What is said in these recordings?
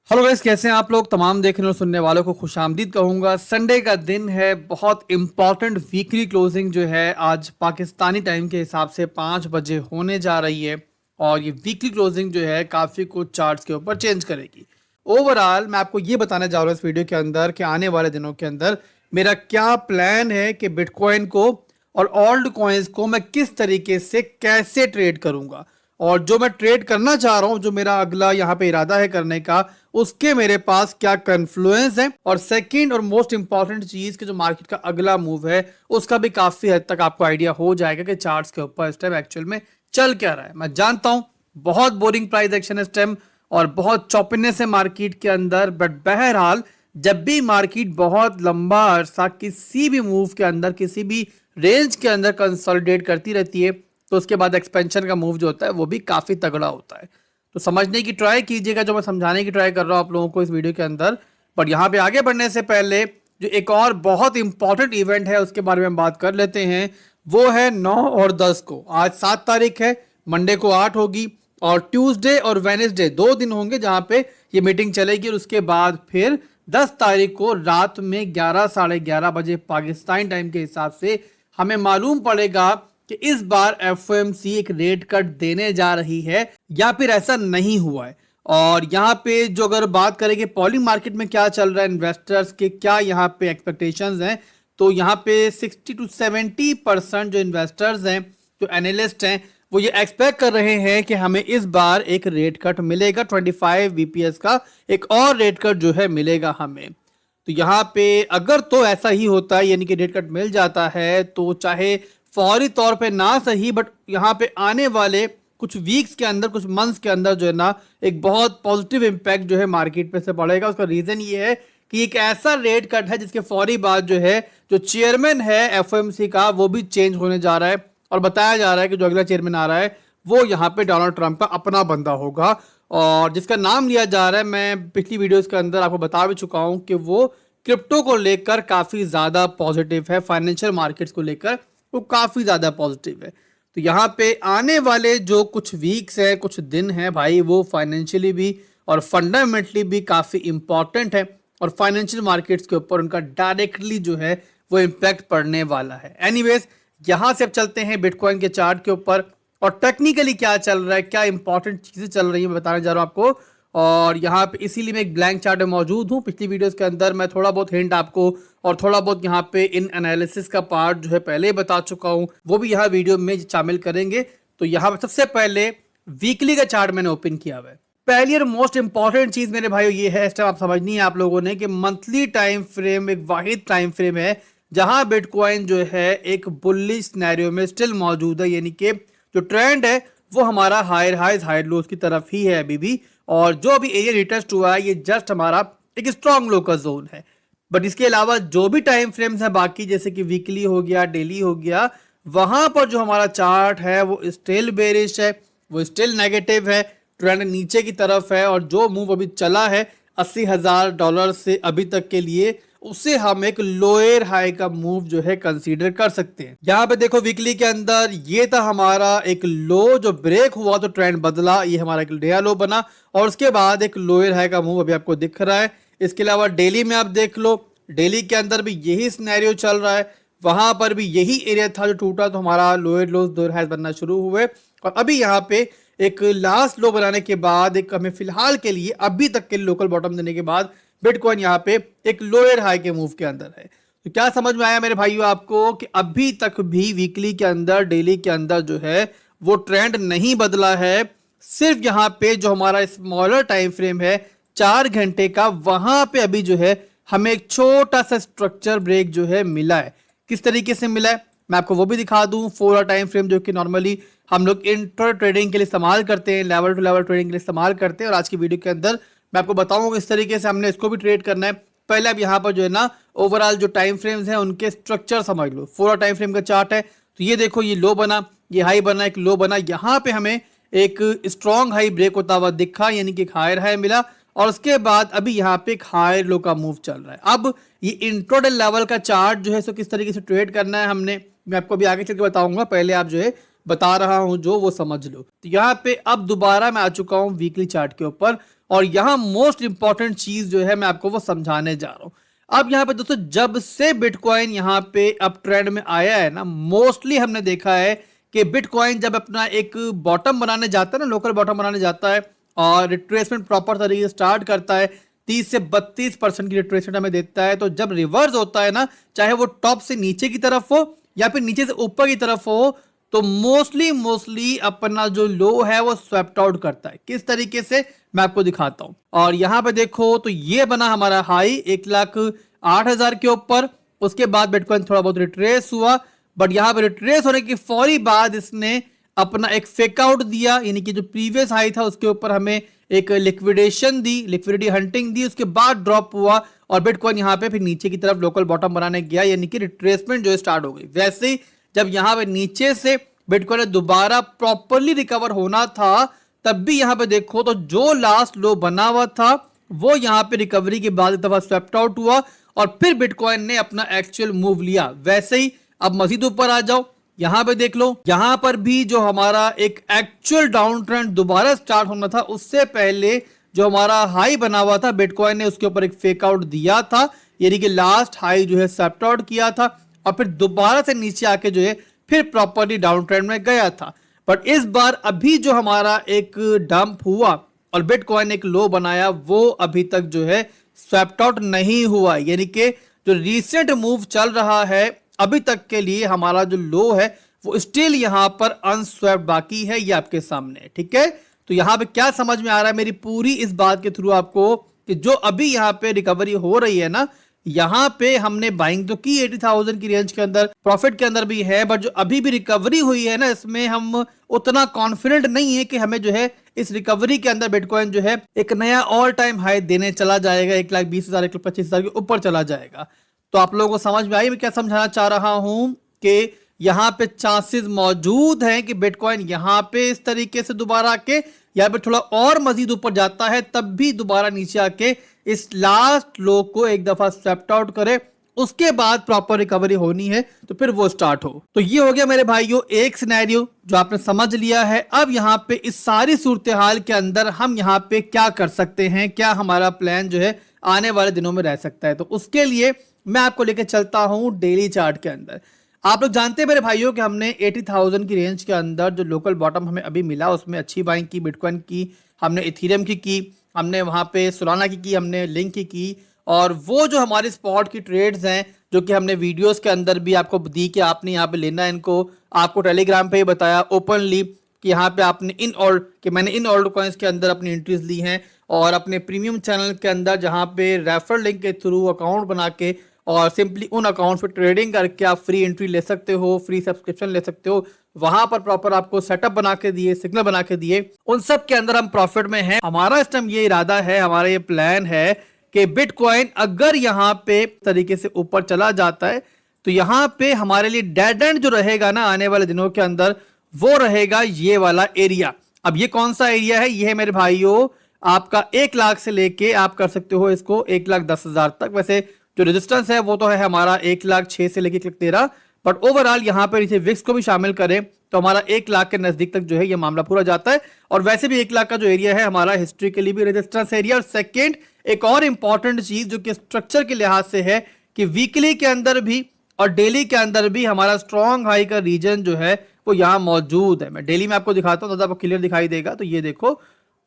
Hello guys, कैसे हैं आप लोग। तमाम देखने और सुनने वालों को खुशामदीद कहूंगा। संडे का दिन है, बहुत इंपॉर्टेंट वीकली क्लोजिंग जो है आज पाकिस्तानी टाइम के हिसाब से 5 बजे होने जा रही है। और ये वीकली क्लोजिंग जो है काफ़ी कुछ चार्ट्स के ऊपर चेंज करेगी। ओवरऑल मैं आपको ये बताने जा रहा हूँ इस वीडियो के अंदर कि आने वाले दिनों के अंदर मेरा क्या प्लान है कि बिटकॉइन को और ओल्ड कॉइन्स को मैं किस तरीके से कैसे ट्रेड करूंगा। और जो मैं ट्रेड करना चाह रहा हूं, जो मेरा अगला यहाँ पे इरादा है करने का, उसके मेरे पास क्या कन्फ्लुएंस है। और सेकंड और मोस्ट इंपॉर्टेंट चीज कि जो मार्केट का अगला मूव है उसका भी काफी हद तक आपको आइडिया हो जाएगा कि चार्ट्स के ऊपर इस टाइम एक्चुअल में चल क्या रहा है। मैं जानता हूं बहुत बोरिंग प्राइस एक्शन इस टाइम और बहुत चौपिनेस है मार्केट के अंदर, बट बहरहाल जब भी मार्केट बहुत लंबा अरसा किसी भी मूव के अंदर, किसी भी रेंज के अंदर कंसोलिडेट करती रहती है, तो उसके बाद एक्सपेंशन का मूव जो होता है वो भी काफी तगड़ा होता है। तो समझने की ट्राई कीजिएगा जो मैं समझाने की ट्राई कर रहा हूं आप लोगों को इस वीडियो के अंदर। पर यहाँ पे आगे बढ़ने से पहले जो एक और बहुत इंपॉर्टेंट इवेंट है उसके बारे में बात कर लेते हैं। वो है 9 और 10 को। आज 7 तारीख है, मंडे को 8 होगी और ट्यूसडे और वेनेसडे 2 दिन होंगे जहां पे ये मीटिंग चलेगी। और उसके बाद फिर 10 तारीख को रात में 11 साढ़े 11 बजे पाकिस्तान टाइम के हिसाब से हमें मालूम पड़ेगा कि इस बार एफओएमसी एक रेट कट देने जा रही है या फिर ऐसा नहीं हुआ है। और यहाँ पे जो अगर बात करें कि पॉलिंग मार्केट में क्या चल रहा है, इन्वेस्टर्स के क्या यहाँ पे एक्सपेक्टेशंस हैं, तो यहाँ पे 60 to 70% जो इन्वेस्टर्स हैं, जो एनालिस्ट हैं, वो ये एक्सपेक्ट कर रहे हैं कि हमें इस बार एक रेट कट मिलेगा 25 बीपीएस का, एक और रेट कट जो है मिलेगा हमें। तो यहाँ पे अगर तो ऐसा ही होता है, यानी कि रेट कट मिल जाता है, तो चाहे फौरी तौर पे ना सही, बट यहाँ पे आने वाले कुछ वीक्स के अंदर, कुछ मंथ्स के अंदर जो है ना, एक बहुत पॉजिटिव इम्पैक्ट जो है मार्केट पे से पड़ेगा। उसका रीजन ये है कि एक ऐसा रेट कट है जिसके फौरी बाद जो है, जो चेयरमैन है एफओएमसी का, वो भी चेंज होने जा रहा है। और बताया जा रहा है कि जो अगला चेयरमैन आ रहा है वो यहाँ पे डोनाल्ड ट्रंप का अपना बंदा होगा, और जिसका नाम लिया जा रहा है, मैं पिछली वीडियोस के अंदर आपको बता भी चुका हूँ कि वो क्रिप्टो को लेकर काफ़ी ज़्यादा पॉजिटिव है, फाइनेंशियल मार्केट्स को लेकर वो काफ़ी ज़्यादा पॉजिटिव है। तो यहाँ पे आने वाले जो कुछ वीक्स हैं, कुछ दिन हैं भाई, वो फाइनेंशियली भी और फंडामेंटली भी काफ़ी इंपॉर्टेंट है। और फाइनेंशियल मार्केट्स के ऊपर उनका डायरेक्टली जो है वो इम्पैक्ट पड़ने वाला है। एनीवेज, यहाँ से अब चलते हैं बिटकॉइन के चार्ट के ऊपर और टेक्निकली क्या चल रहा है, क्या इंपॉर्टेंट चीज़ें चल रही हैं, मैं बताने जा रहा हूँ आपको। और यहाँ पे इसीलिए मैं एक ब्लैंक चार्ट में मौजूद हूँ। पिछली वीडियोस के अंदर मैं थोड़ा बहुत हिंट आपको और थोड़ा बहुत यहाँ पे इन एनालिसिस का पार्ट जो है पहले ही बता चुका हूँ, वो भी यहाँ वीडियो में शामिल करेंगे। तो यहाँ पे सबसे पहले वीकली का चार्ट मैंने ओपन किया हुआ है। पहली और मोस्ट इंपॉर्टेंट चीज मेरे भाइयों ये है, इस टाइम आप समझनी है आप लोगों ने, कि मंथली टाइम फ्रेम एक वाहिद टाइम फ्रेम है जहां बिटकॉइन जो है एक बुलिश सिनेरियो में स्टिल मौजूद है। यानी कि जो ट्रेंड है वो हमारा हायर हाइज हायर लोज की तरफ ही है अभी भी। और जो अभी एरिया रिटेस्ट हुआ है ये जस्ट हमारा एक स्ट्रॉन्ग लो का जोन है। बट इसके अलावा जो भी टाइम फ्रेम्स हैं बाकी, जैसे कि वीकली हो गया, डेली हो गया, वहां पर जो हमारा चार्ट है वो स्टिल बेरिश है, वो स्टिल नेगेटिव है, ट्रेंड नीचे की तरफ है। और जो मूव अभी चला है $80,000 से अभी तक के लिए, उसे हम एक लोअर हाई का मूव जो है कंसीडर कर सकते हैं। यहाँ पे देखो वीकली के अंदर ये था हमारा एक लो, जो ब्रेक हुआ तो ट्रेंड बदला, ये हमारा एक नया लो बना और उसके बाद एक लोअर हाई का मूव अभी आपको दिख रहा है। इसके अलावा डेली में आप देख लो, डेली के अंदर भी यही सिनेरियो चल रहा है, वहां पर भी यही एरिया था जो टूटा तो हमारा लोअर लोज लोअर हाई बनना शुरू हुए। और अभी यहाँ पे एक लास्ट लो बनाने के बाद, एक हमें फिलहाल के लिए अभी तक के लोकल बॉटम देने के बाद, बिटकॉइन यहाँ पे एक लोअर हाई के मूव के अंदर है। तो क्या समझ में आया मेरे भाइयों आपको कि अभी तक भी वीकली के अंदर, डेली के अंदर जो है वो ट्रेंड नहीं बदला है। सिर्फ यहाँ पे जो हमारा स्मॉलर टाइम फ्रेम है 4 घंटे का, वहां पे अभी जो है हमें एक छोटा सा स्ट्रक्चर ब्रेक जो है मिला है। किस तरीके से मिला है मैं आपको वो भी दिखा दूं। 4 आवर टाइम फ्रेम जो कि नॉर्मली हम लोग इंटर ट्रेडिंग के लिए इस्तेमाल करते हैं, लेवल टू लेवल ट्रेडिंग के लिए इस्तेमाल करते हैं, और आज की वीडियो के अंदर मैं आपको बताऊंगा इस तरीके से हमने इसको भी ट्रेड करना है। पहले अब यहाँ पर जो है ना ओवरऑल जो टाइम फ्रेम्स हैं उनके स्ट्रक्चर समझ लो। 4 आवर टाइम फ्रेम का चार्ट है, तो ये देखो, ये लो बना, ये हाई बना, एक लो बना, यहाँ पे हमें एक स्ट्रॉन्ग हाई ब्रेक होता हुआ दिखा, यानी कि एक हायर हाई मिला, और उसके बाद अभी यहाँ पे एक हायर लो का मूव चल रहा है। अब ये इंट्राडे लेवल का चार्ट जो है सो किस तरीके से ट्रेड करना है हमने, मैं आपको अभी आगे चल के बताऊंगा, पहले आप जो है बता रहा हूं जो वो समझ लो। तो यहाँ पे अब दोबारा मैं आ चुका हूँ वीकली चार्ट के ऊपर, और यहाँ मोस्ट इंपॉर्टेंट चीज जो है मैं आपको वो समझाने जा रहा हूँ। अब यहाँ पे दोस्तों जब से बिटकॉइन यहाँ पे अप ट्रेंड में आया है ना, मोस्टली हमने देखा है कि बिटकॉइन जब अपना एक बॉटम बनाने जाता है ना, लोकल बॉटम बनाने जाता है और रिट्रेसमेंट प्रॉपर तरीके से स्टार्ट करता है, 30 से 32% की रिट्रेसमेंट हमें देता है। तो जब रिवर्स होता है ना, चाहे वो टॉप से नीचे की तरफ हो या फिर नीचे से ऊपर की तरफ हो, तो मोस्टली अपना जो लो है वो स्वैप्ट आउट करता है। किस तरीके से मैं आपको दिखाता हूं। और यहां पे देखो तो ये बना हमारा हाई 1,08,000 के ऊपर। उसके बाद बिटकॉइन थोड़ा बहुत रिट्रेस हुआ, बट यहां पे रिट्रेस होने की फौरी बाद इसने अपना एक फेक आउट दिया, यानी कि जो प्रीवियस हाई था उसके ऊपर हमें एक लिक्विडेशन दी, लिक्विडिटी हंटिंग दी। उसके बाद ड्रॉप हुआ और बिटकॉइन यहां पे फिर नीचे की तरफ लोकल बॉटम बनाने गया, यानी कि रिट्रेसमेंट जो है स्टार्ट हो गई। वैसे ही जब यहां पे नीचे से बिटकॉइन ने दोबारा प्रॉपरली रिकवर होना था, तब भी यहां पे देखो तो जो लास्ट लो बना हुआ था वो यहां पे रिकवरी के बाद एक दफा स्वैप्ट आउट हुआ और फिर बिटकॉइन ने अपना एक्चुअल मूव लिया। वैसे ही अब मजीद ऊपर आ जाओ, यहां पे देख लो, यहां पर भी जो हमारा एक एक्चुअल डाउन ट्रेंड दोबारा स्टार्ट होना था, उससे पहले जो हमारा हाई बना हुआ था बिटकॉइन ने उसके ऊपर एक फेक आउट दिया था, यानी कि लास्ट हाई जो है स्वैप्ट आउट किया था और फिर दोबारा से नीचे आके जो है फिर प्रॉपर्ली डाउन ट्रेंड में गया था। बट इस बार अभी जो हमारा एक डंप हुआ और बिटकॉइन एक लो बनाया, वो अभी तक जो है स्वैप्ट आउट नहीं हुआ, यानी कि जो रिसेंट मूव चल रहा है अभी तक के लिए हमारा जो लो है वो स्टिल यहां पर अनस्वैप्ड बाकी है, ये आपके सामने। ठीक है, तो यहां पे क्या समझ में आ रहा है मेरी पूरी इस बात के थ्रू आपको, कि जो अभी यहां पे रिकवरी हो रही है ना, यहां पे हमने बाइंग तो की 80,000 की रेंज के अंदर, प्रॉफिट के अंदर भी है, बट जो अभी भी रिकवरी हुई है ना, इसमें हम उतना कॉन्फिडेंट नहीं है कि हमें जो है इस रिकवरी के अंदर बिटकॉइन जो है एक नया ऑल टाइम हाई देने चला जाएगा, 1,20,000 1,25,000 के ऊपर चला जाएगा। तो आप लोगों को समझ में आई मैं क्या समझाना चाह रहा हूं, कि यहां पे चांसेस मौजूद हैं कि बिटकॉइन यहां पे इस तरीके से दोबारा आके या फिर थोड़ा और मजीद ऊपर जाता है, तब भी दोबारा नीचे आके इस लास्ट लो को एक दफा स्वैप्ट आउट करे, उसके बाद प्रॉपर रिकवरी होनी है तो फिर वो स्टार्ट हो। तो ये हो गया मेरे भाइयों एक सिनेरियो जो आपने समझ लिया है। अब यहाँ पे इस सारी सूरत हाल के अंदर हम यहाँ पे क्या कर सकते हैं, क्या हमारा प्लान जो है आने वाले दिनों में रह सकता है, तो उसके लिए मैं आपको लेकर चलता हूं डेली चार्ट के अंदर। आप लोग जानते हैं मेरे भाइयों कि हमने 80,000 की रेंज के अंदर जो लोकल बॉटम हमें अभी मिला उसमें अच्छी बाइंग की, बिटकॉइन की, हमने इथीरियम की, हमने वहां पे सोलाना की, हमने लिंक की। और वो जो हमारी स्पॉट की ट्रेड्स हैं जो कि हमने वीडियोस के अंदर भी आपको दी कि आपने यहाँ पे लेना है इनको, आपको टेलीग्राम पे ही बताया ओपनली कि यहाँ पे आपने मैंने इन ऑल्ड कॉइन्स के अंदर अपनी एंट्रीज ली हैं, और अपने प्रीमियम चैनल के अंदर जहाँ पे रेफर लिंक के थ्रू अकाउंट बना के और सिंपली उन अकाउंट्स पे ट्रेडिंग करके आप फ्री एंट्री ले सकते हो, फ्री सब्सक्रिप्शन ले सकते हो। वहां पर प्रॉपर आपको सेटअप बना के दिए, सिग्नल बना के दिए, उन सब के अंदर हम प्रॉफिट में हैं। हमारा इस टाइम ये इरादा है, हमारा ये प्लान है कि बिटकॉइन अगर यहाँ पे तरीके से ऊपर चला जाता है तो यहाँ पे हमारे लिए डेड एंड जो रहेगा ना आने वाले दिनों के अंदर, वो रहेगा ये वाला एरिया। अब ये कौन सा एरिया है? ये है मेरे भाइयों आपका 1 लाख से लेके आप कर सकते हो इसको 1,10,000 तक। वैसे जो रेजिस्टेंस है वो तो है हमारा 1,06,000 से लेके 1,13,000, बट ओवरऑल यहाँ पे इसे विक्स को भी शामिल करें तो हमारा 1 लाख के नजदीक तक जो है ये मामला पूरा जाता है। और वैसे भी 1 लाख का जो एरिया है हमारा हिस्ट्री के लिए भी रेजिस्टेंस एरिया। और सेकेंड एक और इंपॉर्टेंट चीज जो कि स्ट्रक्चर के लिहाज से है कि वीकली के अंदर भी और डेली के अंदर भी हमारा स्ट्रॉन्ग हाई का रीजन जो है वो यहाँ मौजूद है। मैं डेली में आपको दिखाता हूँ, आपको क्लियर दिखाई देगा। तो ये देखो,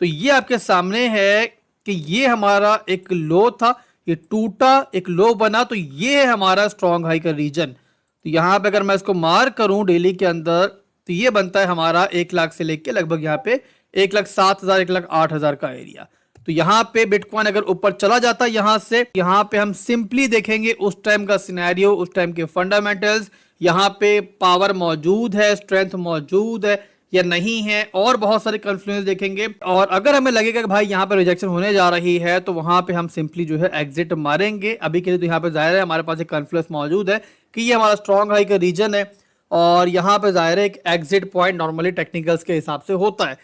तो ये आपके सामने है कि ये हमारा एक लो था, ये टूटा, एक लो बना, तो ये है हमारा स्ट्रॉन्ग हाई का रीजन। तो यहाँ पे अगर मैं इसको मार्क करूं डेली के अंदर तो ये बनता है हमारा 1 लाख से लेके लगभग यहाँ पे 1,07,000 1,08,000 का एरिया। तो यहाँ पे बिटकॉइन अगर ऊपर चला जाता है यहाँ से, यहाँ पे हम सिंपली देखेंगे उस टाइम का सिनेरियो, उस टाइम के फंडामेंटल्स, यहाँ पे पावर मौजूद है, स्ट्रेंथ मौजूद है या नहीं है, और बहुत सारे कन्फ्लुएंस देखेंगे। और अगर हमें लगेगा कि भाई यहाँ पे रिजेक्शन होने जा रही है तो वहां पे हम सिंपली जो है एग्जिट मारेंगे। अभी के लिए तो यहाँ पे जाहिर है हमारे पास एक कन्फ्लुएंस मौजूद है कि ये हमारा स्ट्रॉन्ग हाई का रीजन है, और यहाँ पे जाहिर है एक एग्जिट पॉइंट नॉर्मली टेक्निकल्स के हिसाब से होता है।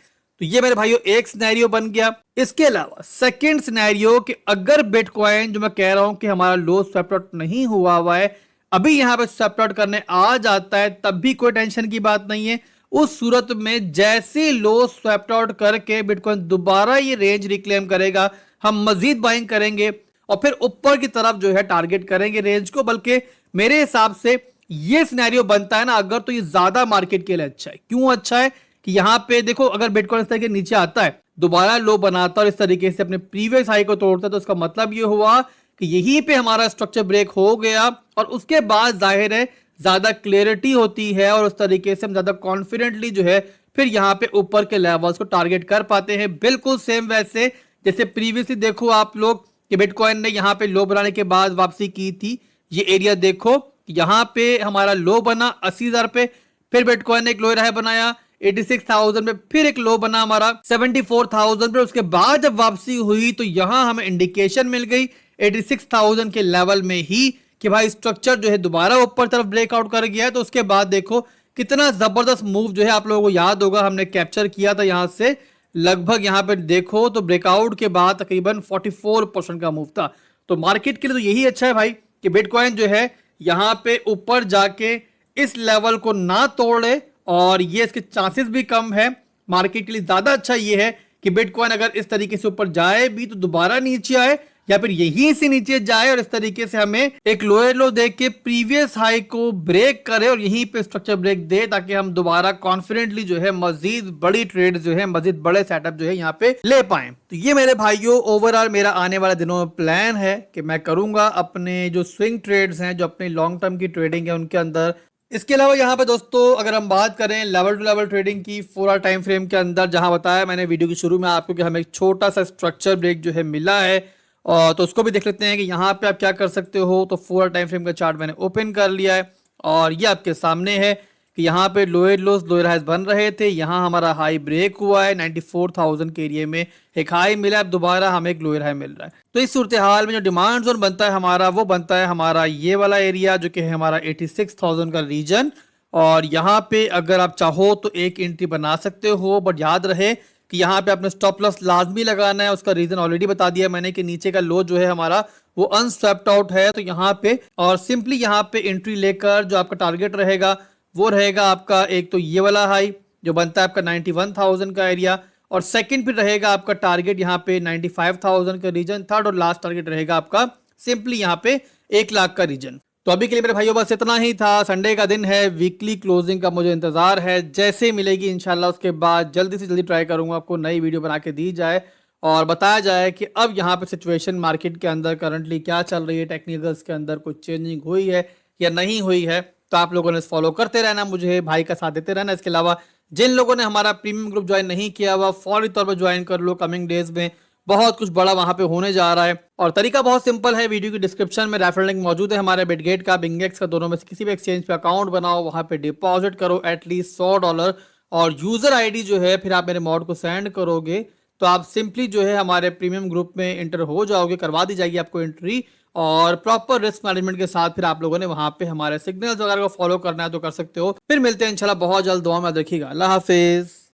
तो ये मेरे भाइयों एक सिनेरियो बन गया। इसके अलावा सेकेंड सिनेरियो कि अगर बिटकॉइन जो मैं कह रहा हूं कि हमारा लो स्वैप आउट नहीं हुआ है, अभी यहाँ पे स्वैप आउट करने आ जाता है, तब भी कोई टेंशन की बात नहीं है। उस सूरत में जैसे लो स्वैप्ट आउट करके बिटकॉइन दोबारा ये रेंज रिक्लेम करेगा, हम मजीद बाइंग करेंगे और फिर ऊपर की तरफ जो है टारगेट करेंगे रेंज को। बल्कि मेरे हिसाब से ये सिनेरियो बनता है ना अगर, तो ये ज्यादा मार्केट के लिए अच्छा है। क्यों अच्छा है कि यहाँ पे देखो, अगर बिटकॉइन इस तरह के नीचे आता है, दोबारा लो बनाता है और इस तरीके से अपने प्रीवियस हाई को तोड़ता है, तो इसका मतलब ये हुआ कि यहीं पे हमारा स्ट्रक्चर ब्रेक हो गया और उसके बाद जाहिर है ज्यादा क्लियरिटी होती है और उस तरीके से हम ज्यादा कॉन्फिडेंटली जो है फिर यहाँ पे ऊपर के लेवल्स को टारगेट कर पाते हैं। बिल्कुल सेम वैसे जैसे प्रीवियसली देखो आप लोग कि बिटकॉइन ने यहाँ पे लो बनाने के बाद वापसी की थी। ये एरिया देखो, यहाँ पे हमारा लो बना 80,000 पे, फिर बिटकॉइन ने एक लो हाई बनाया 86,000 पे, फिर एक लो बना हमारा 74,000 पे। उसके बाद जब वापसी हुई तो यहां हमें इंडिकेशन मिल गई 86,000 के लेवल में ही कि भाई स्ट्रक्चर जो है दोबारा ऊपर तरफ ब्रेकआउट कर गया है। तो उसके बाद देखो कितना जबरदस्त मूव जो है, आप लोगों को याद होगा हमने कैप्चर किया था यहां से लगभग, यहां पे देखो तो ब्रेकआउट के बाद तकरीबन 44% का मूव था। तो मार्केट के लिए तो यही अच्छा है भाई कि बिटकॉइन जो है यहां पे ऊपर जाके इस लेवल को ना तोड़े और ये इसके चांसेस भी कम है। मार्केट के लिए ज्यादा अच्छा ये है कि बिटकॉइन अगर इस तरीके से ऊपर जाए भी तो दोबारा नीचे आए या फिर यहीं से नीचे जाए और इस तरीके से हमें एक लोअर लो देख के प्रीवियस हाई को ब्रेक करे और यहीं पे स्ट्रक्चर ब्रेक दे, ताकि हम दोबारा कॉन्फिडेंटली जो है मजीद बड़ी ट्रेड जो है, मजीद बड़े सेटअप जो है यहाँ पे ले पाए। तो ये मेरे भाइयों ओवरऑल मेरा आने वाले दिनों में प्लान है कि मैं करूंगा अपने जो स्विंग ट्रेड्स हैं, जो अपने लॉन्ग टर्म की ट्रेडिंग है उनके अंदर। इसके अलावा यहाँ पे दोस्तों अगर हम बात करें लेवल टू लेवल ट्रेडिंग की 4 आवर टाइम फ्रेम के अंदर, जहां बताया मैंने वीडियो के शुरू में आपको कि हमें एक छोटा सा स्ट्रक्चर ब्रेक जो है मिला है, और तो उसको भी देख लेते हैं कि यहाँ पे आप क्या कर सकते हो। तो 4 आवर टाइम फ्रेम का चार्ट मैंने ओपन कर लिया है और ये आपके सामने है कि यहाँ पे लोअर लोज लोअर हाइज बन रहे थे। यहाँ हमारा हाई ब्रेक हुआ है 94,000 के एरिया में, एक हाई मिला है, दोबारा हमें एक लोअर हाई मिल रहा है। तो इस सूरत हाल में जो डिमांड जोन बनता है हमारा, वो बनता है हमारा ये वाला एरिया जो कि है हमारा 86,000 का रीजन। और यहाँ पे अगर आप चाहो तो एक एंट्री बना सकते हो, बट याद रहे कि यहाँ पे आपने स्टॉप लॉस लाजमी लगाना है। उसका रीजन ऑलरेडी बता दिया मैंने कि नीचे का लो जो है हमारा वो अनस्वेप्ट आउट है। तो यहाँ पे और सिंपली यहाँ पे एंट्री लेकर जो आपका टारगेट रहेगा वो रहेगा आपका एक तो ये वाला हाई जो बनता है आपका 91,000 का एरिया, और सेकंड फिर रहेगा आपका टारगेट यहाँ पे 95,000 का रीजन। थर्ड और लास्ट टारगेट रहेगा आपका सिंपली यहाँ पे 1,00,000 का रीजन। तो अभी के लिए मेरे भाइयों बस इतना ही था। संडे का दिन है, वीकली क्लोजिंग का मुझे इंतजार है, जैसे मिलेगी इंशाल्लाह उसके बाद जल्दी से जल्दी ट्राई करूंगा आपको नई वीडियो बना के दी जाए और बताया जाए कि अब यहाँ पे सिचुएशन मार्केट के अंदर करंटली क्या चल रही है, टेक्निकल्स के अंदर कुछ चेंजिंग हुई है या नहीं हुई है। तो आप लोगों ने फॉलो करते रहना, मुझे भाई का साथ देते रहना। इसके अलावा जिन लोगों ने हमारा प्रीमियम ग्रुप ज्वाइन नहीं किया हुआ फौरी तौर पर ज्वाइन कर लो, कमिंग डेज में बहुत कुछ बड़ा वहां पे होने जा रहा है। और तरीका बहुत सिंपल है, वीडियो की डिस्क्रिप्शन में रेफरल लिंक मौजूद है हमारे बिटगेट का, बिंगेक्स का, दोनों में से किसी भी एक्सचेंज पे अकाउंट बनाओ, वहां पे डिपॉजिट करो एटलीस्ट $100 और यूजर आईडी जो है फिर आप मेरे मॉड को सेंड करोगे तो आप सिंपली जो है हमारे प्रीमियम ग्रुप में एंटर हो जाओगे, करवा दी जाएगी आपको एंट्री। और प्रॉपर रिस्क मैनेजमेंट के साथ फिर आप लोगों ने वहां पे हमारे सिग्नल्स वगैरह को फॉलो करना है तो कर सकते हो। फिर मिलते हैं इंशाल्लाह बहुत जल्द, दुआ में रखिएगा। अल्लाह हाफिज।